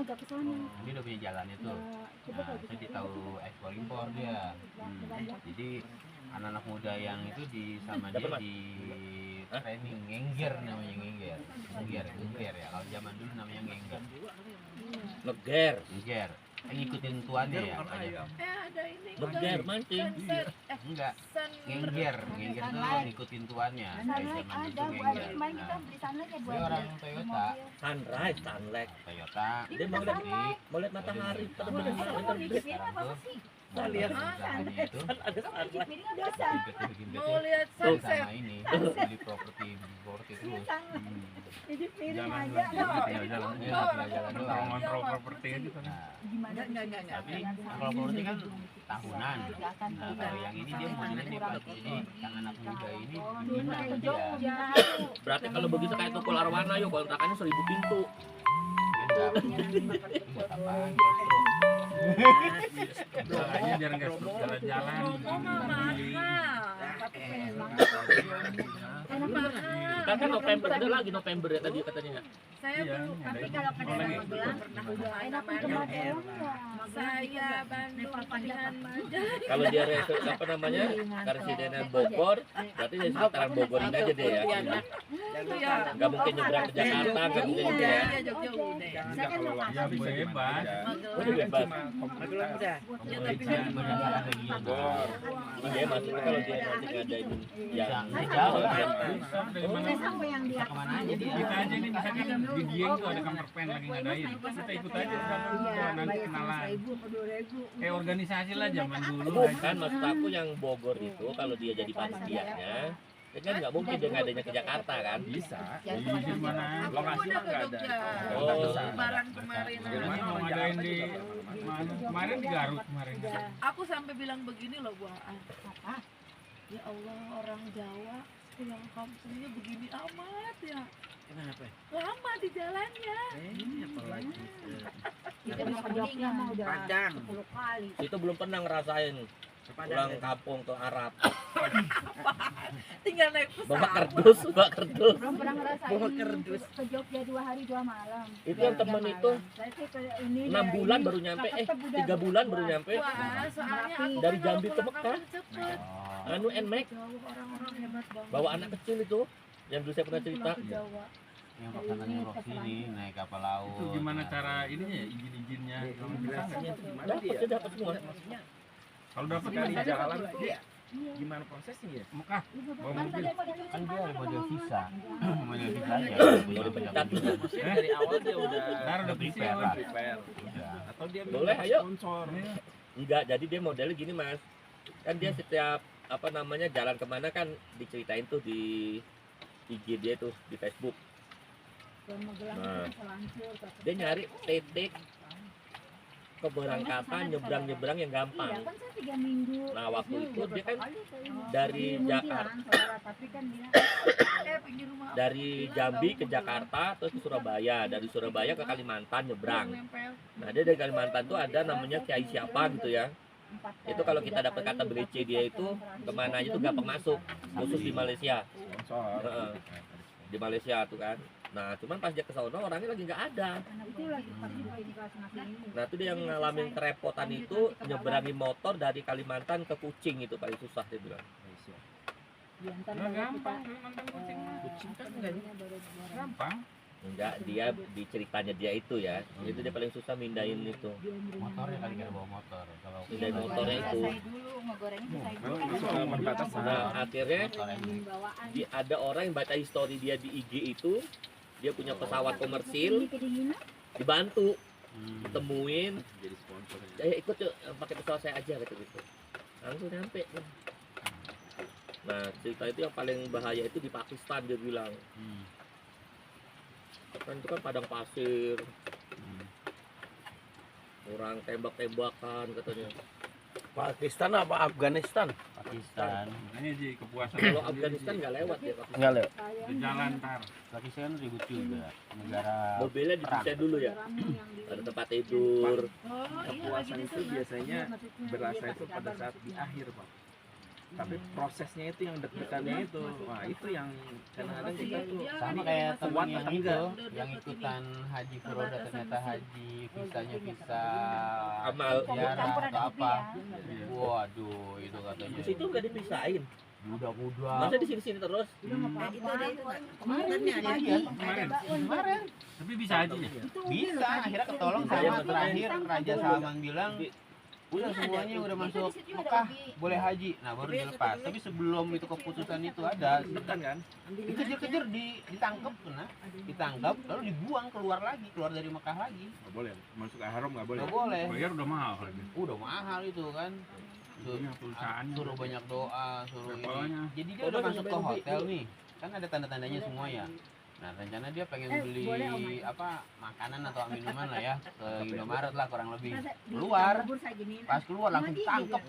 agak ke sana. Dia udah punya jalan itu. Nah, saya tahu ekspor impor dia. Jadi anak-anak muda yang itu sama dia di training ngengger namanya ngengger ya. Kalau zaman dulu namanya ngengger. Ngeger. Ngikutin tuannya ya. Ada ini. Ngeger mancing. Enggak. Ngengger tuh ngikutin tuannya. Sunlight ada, kemarin kita beli sunlight ya buat Dia orang Toyota. Sunrise, sunlight. Toyota. Dia mau lihat matahari pada Ini terbit. apa sih? Mau lihat itu ada sunlight. Mau lihat sama sunset. ini beli properti terus. Jadi piring Jalan aja. jalan ngontrol properti itu kan. Gimana? Enggak. Tapi kalau properti kan tahunan. Nah, kalau yang ini dia modelnya nih Pak. Ini yang anak muda ini bina sama dia. Berarti kalau begitu kayak tukul arwana yuk kontrakannya 1000 pintu. Buat apaan? Makanya jarang nggak jalan-jalan. Kan November ada lagi November ya tadi katanya. Saya belum, tapi kalau ke daerah Magelang pernah udah saya Bandung pilihan Magelang. Kalau dia apa namanya Karsidenan Bogor, berarti di sekitaran Bogor ini aja deh ya. Nggak mungkin nyebrang ke Jakarta, nggak mungkin gitu ya. Jogja udah. Saya kan mau Ya bebas. Udah bebas. Magelang udah. Ya tapi kan Iya maksudnya kalau dia nanti ngadain yang Jauh lah. Bisa dari mana? saya sampai yang dia Kemana aja dia? Kita aja nih misalnya di Dieng tuh ada kamar pen lagi ngadain. Kita ikut aja ke sana nanti kenalan. Kayak organisasi lah zaman dulu. kan maksud aku yang Bogor itu kalau dia jadi panitianya kan nggak mungkin dia ngadanya ke Jakarta kan. Bisa. Di mana? aku udah ke Jogja. Oh. Lebaran kemarin. Ini mau ngadain di mana? Kemarin di Garut kemarin. Aku sampai bilang begini loh Bu Aan. Ya Allah, orang Jawa pulang kampungnya begini amat ya. Kenapa? Lama di jalannya. Ini apalagi? kita mau ke Jogja mah udah Padang. 10 kali. Itu belum pernah ngerasain pulang kampung ke Arab. Tinggal naik Bawa pesawat. kardus. Belum pernah ngerasain Bawa kerdus. ke Jogja 2 hari 2 malam. Itu yang temen itu Saya sih ke ini 6 bulan baru nyampe, 3 bulan baru nyampe. Wah, soalnya aku Dari kan Jambi kalau ke pulang Mekah. kampung cepet. Anu NMAX Jauh, orang-orang hebat banget. bawa anak kecil itu yang dulu saya pernah cerita. Pulang ke Jawa. Yang pasangannya Rock sini naik kapal laut. Itu gimana cara ininya ya, izin-izinnya? Imigrasinya itu gimana Dapat dia? sih dapat semua. Maksudnya Kalau dapat sekali kan jalan tuh gimana prosesnya ya? Mekah bawa mobil. Kan dia ada model visa. Model visa aja. Boleh pecat. Maksudnya dari awal dia udah Udah prepare lah. prepare. Udah. Atau dia Boleh, minta ayo. sponsor. Enggak, jadi dia modelnya gini mas. Kan dia setiap apa namanya jalan kemana kan diceritain tuh di IG dia tuh di Facebook. Nah, dia nyari titik keberangkatan nyebrang yang gampang. Iya kan saya 3 minggu. Nah waktu itu dia kan dari dari Jakarta, tapi kan dia Pinggir rumah aku dari bilang, Jambi tahu ke Jakarta terus ke Surabaya, dari Surabaya ke Kalimantan nyebrang. nempel. Nah dia dari Kalimantan tuh ada namanya Kiai siapa gitu ya. Itu kalau kita dapat kata BC dia itu kemana aja tuh gampang masuk, khusus di Malaysia. Sponsor. Heeh. Di Malaysia tuh kan. Nah cuman pas dia ke sana orangnya lagi nggak ada. Nah itu dia yang ngalamin kerepotan itu nyeberangi motor dari Kalimantan ke Kucing itu paling susah dia bilang. Nah, gampang mantan kucing. Kucing kan enggak Gampang. Enggak, dia di ceritanya dia itu ya. Itu dia paling susah mindahin itu. Motornya kali kan bawa motor. Kalau Mindahin motornya itu. Saya dulu ngegorengnya saya dulu Memang kan itu soal perbatasan. Nah akhirnya motornya bawaan. ada orang yang baca history dia di IG itu. Dia punya pesawat komersil, Kedinginan. dibantu, temuin. Jadi sponsor. Ikut yuk, pakai pesawat saya aja gitu. Langsung nyampe. Nah cerita itu yang paling bahaya itu di Pakistan dia bilang. Kan itu kan padang pasir, orang tembak-tembakan katanya. Pakistan apa Afghanistan? Pakistan. Makanya di kepuasan. Kalau Afghanistan nggak lewat ya Pakistan. Enggak lewat. Di jalan tar. Pakistan ribut juga. Negara Mobilnya didesain dulu ya. Ada tempat tidur. Oh, iya lagi Kepuasan di itu sana. biasanya berasa itu pada saat di akhir, Pak. Tapi prosesnya itu yang deg-degannya itu, wah itu yang kadang-kadang kita tuh Sama kayak teman kuat yang atau itu, enggak. yang ikutan haji Furoda ternyata haji visanya visa Amal. ziarah Campuran atau kopi apa. ya. Waduh, itu katanya. Di situ nggak dipisahin. Budak-budak. Masa di sini-sini terus? Kemarin Tapi bisa aja ya. bisa, akhirnya ketolong sama terakhir Raja Salman bilang udah semuanya udah masuk Mekah boleh haji, nah baru dilepas. Tapi sebelum itu keputusan itu ada tekan kan? dikejar-kejar, ditangkap lalu dibuang keluar dari Mekah lagi. Nggak boleh masuk ke haram, nggak boleh. Nggak boleh, Bayar udah mahal lagi. udah mahal itu kan. Iya, perusahaannya. Suruh banyak doa, suruh ini. Levelnya. Jadi dia udah masuk ke hotel nih, kan ada tanda-tandanya semua ya. Nah rencana dia pengen beli apa makanan atau minuman lah ya ke Indomaret lah kurang lebih. Keluar, pas keluar langsung tangkep.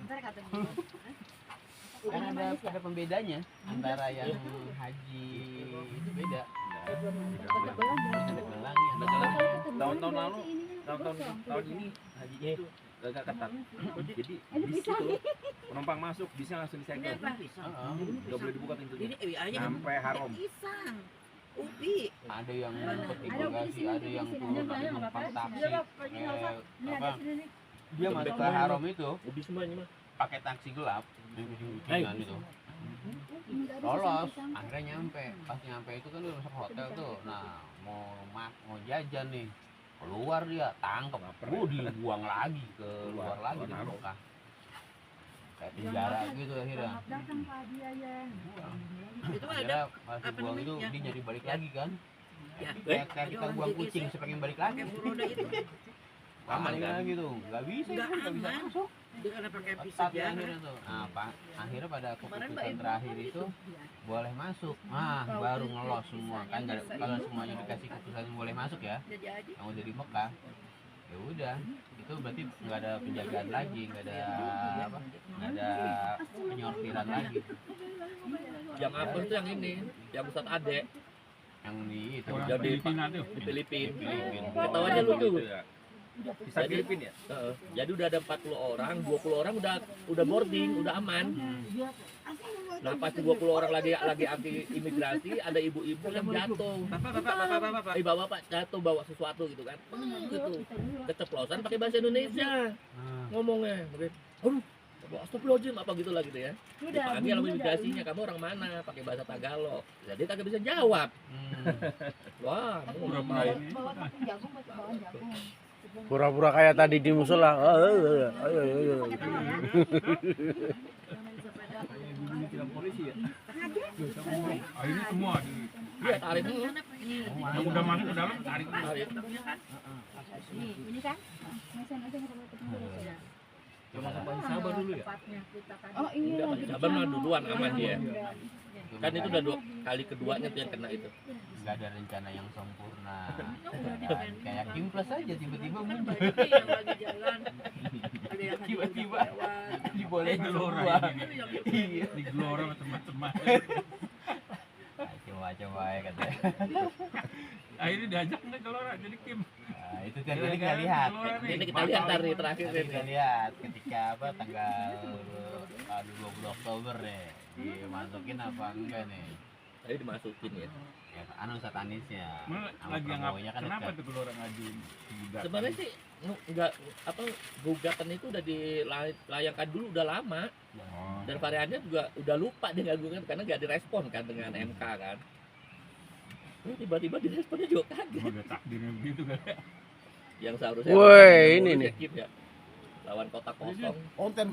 Kan ada pembedanya antara yang haji itu beda. Ada gelangnya, ada gelangnya. Tahun-tahun lalu, tahun ini hajinya itu gak ketat. Jadi bis itu penumpang masuk bisa langsung disegel. Heeh. Nggak boleh dibuka pintunya. Ini Sampai haram. pisang, ubi. Ada yang pakai bagasi, ada yang turun dari numpang taksi. Apa? Dia masuk ke haram itu Ubi semuanya mah. pakai taksi gelap di ujung-ujungan itu. Lolos, akhirnya nyampe. Pas nyampe itu kan udah masuk hotel tuh. Nah, mau jajan nih. Keluar dia, tangkap. Dibuang lagi ke luar lagi di Mekah. Kayak penjara gitu akhirnya. Buang. Itu ada Akhirnya pas apa dibuang itu namanya? dia nyari balik lagi kan. Ya. Kayak kita buang kucing, saya pengen balik lagi. pakai furoda itu. Aman kan? Gitu, nggak bisa, Nggak nggak bisa aman. masuk. Dia karena pakai Ketat pisang ya akhirnya tuh. Nah, akhirnya pada Kemarin Mbak keputusan Ibu terakhir ngomong itu boleh masuk. Baru ngelos semua kan. Kalau semuanya dikasih keputusan boleh masuk ya, Jadi aja. yang udah di Mekah. Ya udah, itu berarti nggak ada penjagaan lagi, nggak ada apa, nggak ada penyortiran lagi. Yang apa itu yang ini? Yang Ustadz Ade Yang di itu. Orang Jadi, Filipina tuh. di Filipina. Filipina. Ketawanya lucu. Bisa Filipin ya? Jadi udah ada 40 orang, 20 orang udah boarding, udah aman. Nah pas 20 orang lagi anti imigrasi, ada ibu-ibu yang jatuh. Bapak. Bapak jatuh bawa sesuatu gitu kan. Gitu. Keceplosan pakai bahasa Indonesia. Ngomongnya. Aduh, astagfirullahaladzim apa gitu lah gitu ya. Dipanggil sama imigrasinya, kamu orang mana? Pakai bahasa Tagalog. Jadi kagak bisa jawab. Wah, Pura-pura ini. Bawa tepung jagung, bawa jagung. Pura-pura kayak tadi di musola. Polisi ya? Akhirnya semua di dia tarik yang udah masuk ke dalam tarik. tarik. Ini kan? Mesin aja nggak bawa tepung jagung. Cuma sabar dulu ya. Oh ini Udah lagi. sabar mah duluan aman dia. Kan itu udah kali keduanya tuh yang kena itu. Nggak ada rencana yang sempurna. Kan kayak Kim Plus aja tiba-tiba Kan muncul. banyak nih yang lagi jalan. Ada yang Tiba-tiba dibolehin Gelora semua. ini. Iya. Di Gelora sama teman-teman. Coba-coba ya katanya. Akhirnya diajak nggak Gelora jadi Kim. Nah, itu tadi kita lihat. Ini kita lihat dari terakhir Tadi kita ini. lihat ketika apa tanggal 20 Oktober nih dimasukin apa enggak nih? Tadi dimasukin ya. Ya, anu satanisnya. Mana Sama lagi yang promonya kan kenapa dekat. tuh Gelora ngajuin gugatan? Sebenarnya sih enggak apa gugatan itu udah dilayangkan dulu udah lama Oh. dan variannya juga udah lupa dia nggak gugatan karena nggak direspon kan dengan MK kan. Ini tiba-tiba diresponnya juga kaget. Udah takdirnya begitu kan. Yang seharusnya Woi, ini ngurus nih. skip ya. Lawan kota kosong. konten